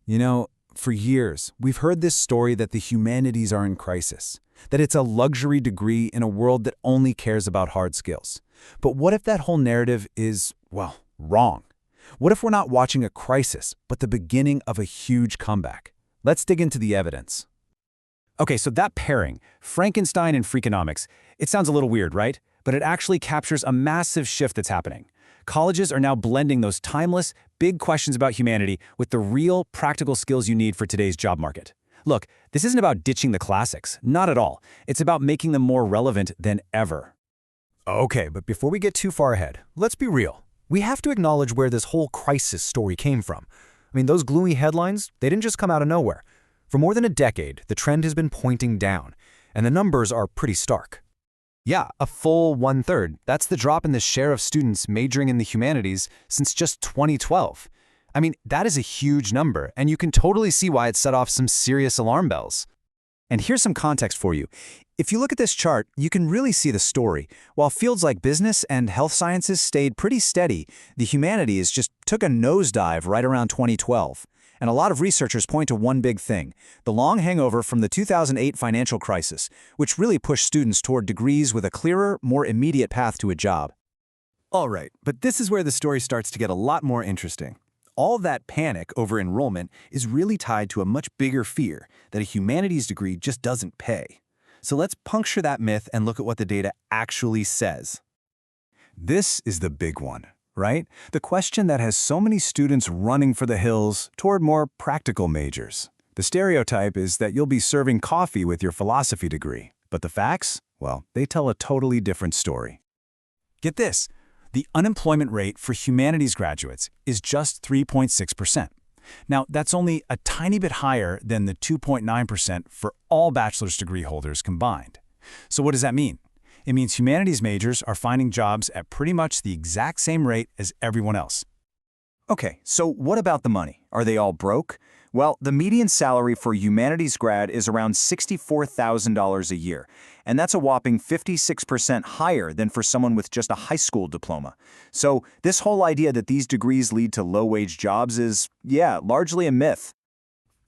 You know, for years, we've heard this story that the humanities are in crisis, that it's a luxury degree in a world that only cares about hard skills. But what if that whole narrative is, well, wrong? What if we're not watching a crisis, but the beginning of a huge comeback? Let's dig into the evidence. Okay, so that pairing, Frankenstein and Freakonomics, it sounds a little weird, right? But it actually captures a massive shift that's happening. Colleges are now blending those timeless, big questions about humanity with the real, practical skills you need for today's job market. Look, this isn't about ditching the classics, not at all. It's about making them more relevant than ever. Okay, but before we get too far ahead, let's be real. We have to acknowledge where this whole crisis story came from. I mean, those gloomy headlines, they didn't just come out of nowhere. For more than a decade, the trend has been pointing down, and the numbers are pretty stark. Yeah, a full 1/3. That's the drop in the share of students majoring in the humanities since just 2012. I mean, that is a huge number, and you can totally see why it set off some serious alarm bells. And here's some context for you. If you look at this chart, you can really see the story. While fields like business and health sciences stayed pretty steady, the humanities just took a nosedive right around 2012. And a lot of researchers point to one big thing, the long hangover from the 2008 financial crisis, which really pushed students toward degrees with a clearer, more immediate path to a job. All right, but this is where the story starts to get a lot more interesting. All that panic over enrollment is really tied to a much bigger fear that a humanities degree just doesn't pay. So let's puncture that myth and look at what the data actually says. This is the big one, right? The question that has so many students running for the hills toward more practical majors. The stereotype is that you'll be serving coffee with your philosophy degree, but the facts, well, they tell a totally different story. Get this, the unemployment rate for humanities graduates is just 3.6%. Now, that's only a tiny bit higher than the 2.9% for all bachelor's degree holders combined. So what does that mean? It means humanities majors are finding jobs at pretty much the exact same rate as everyone else. Okay, so what about the money? Are they all broke? Well, the median salary for a humanities grad is around $64,000 a year, and that's a whopping 56% higher than for someone with just a high school diploma. So this whole idea that these degrees lead to low-wage jobs is, yeah, largely a myth.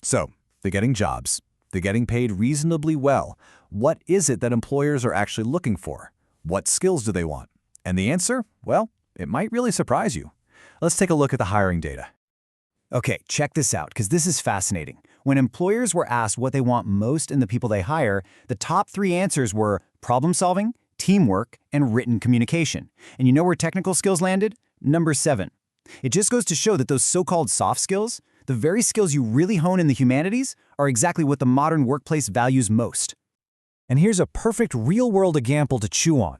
So, they're getting jobs. They're getting paid reasonably well. What is it that employers are actually looking for? What skills do they want? And the answer? Well, it might really surprise you. Let's take a look at the hiring data. Okay, check this out, because this is fascinating. When employers were asked what they want most in the people they hire, the top 3 answers were problem solving, teamwork, and written communication. And you know where technical skills landed? Number 7. It just goes to show that those so-called soft skills, the very skills you really hone in the humanities, are exactly what the modern workplace values most. And here's a perfect real-world example to chew on.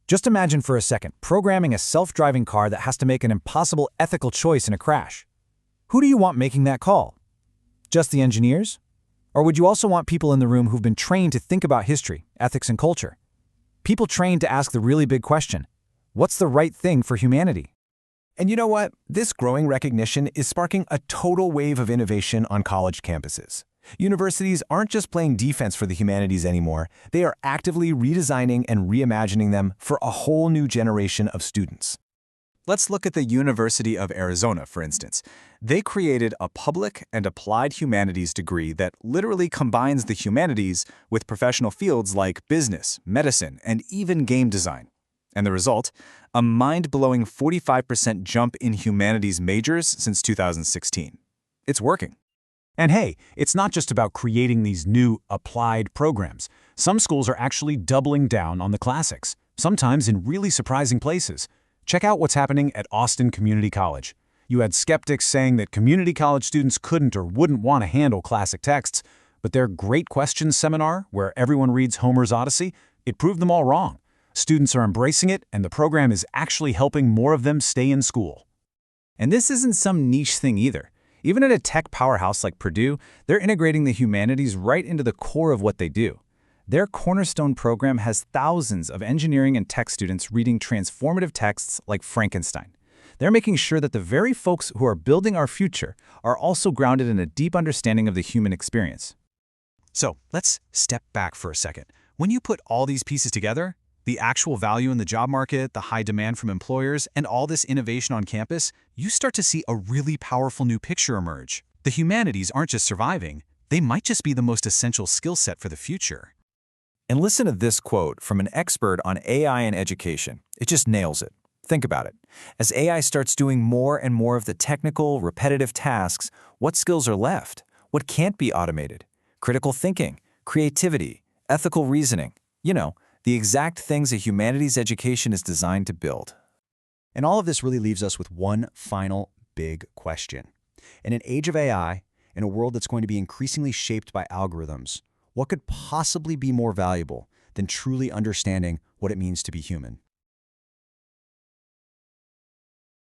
Just imagine for a second programming a self-driving car that has to make an impossible ethical choice in a crash. Who do you want making that call? Just the engineers? Or would you also want people in the room who've been trained to think about history, ethics, and culture? People trained to ask the really big question, what's the right thing for humanity? And you know what? This growing recognition is sparking a total wave of innovation on college campuses. Universities aren't just playing defense for the humanities anymore. They are actively redesigning and reimagining them for a whole new generation of students. Let's look at the University of Arizona, for instance. They created a public and applied humanities degree that literally combines the humanities with professional fields like business, medicine, and even game design. And the result? A mind-blowing 45% jump in humanities majors since 2016. It's working. And hey, it's not just about creating these new applied programs. Some schools are actually doubling down on the classics, sometimes in really surprising places. Check out what's happening at Austin Community College. You had skeptics saying that community college students couldn't or wouldn't want to handle classic texts, but their Great Questions seminar, where everyone reads Homer's Odyssey, it proved them all wrong. Students are embracing it, and the program is actually helping more of them stay in school. And this isn't some niche thing either. Even at a tech powerhouse like Purdue, they're integrating the humanities right into the core of what they do. Their Cornerstone program has thousands of engineering and tech students reading transformative texts like Frankenstein. They're making sure that the very folks who are building our future are also grounded in a deep understanding of the human experience. So let's step back for a second. When you put all these pieces together, the actual value in the job market, the high demand from employers, and all this innovation on campus, you start to see a really powerful new picture emerge. The humanities aren't just surviving, they might just be the most essential skill set for the future. And listen to this quote from an expert on AI and education. It just nails it. Think about it. As AI starts doing more and more of the technical, repetitive tasks, what skills are left? What can't be automated? Critical thinking, creativity, ethical reasoning. You know, the exact things a humanities education is designed to build. And all of this really leaves us with one final big question. In an age of AI, in a world that's going to be increasingly shaped by algorithms, what could possibly be more valuable than truly understanding what it means to be human?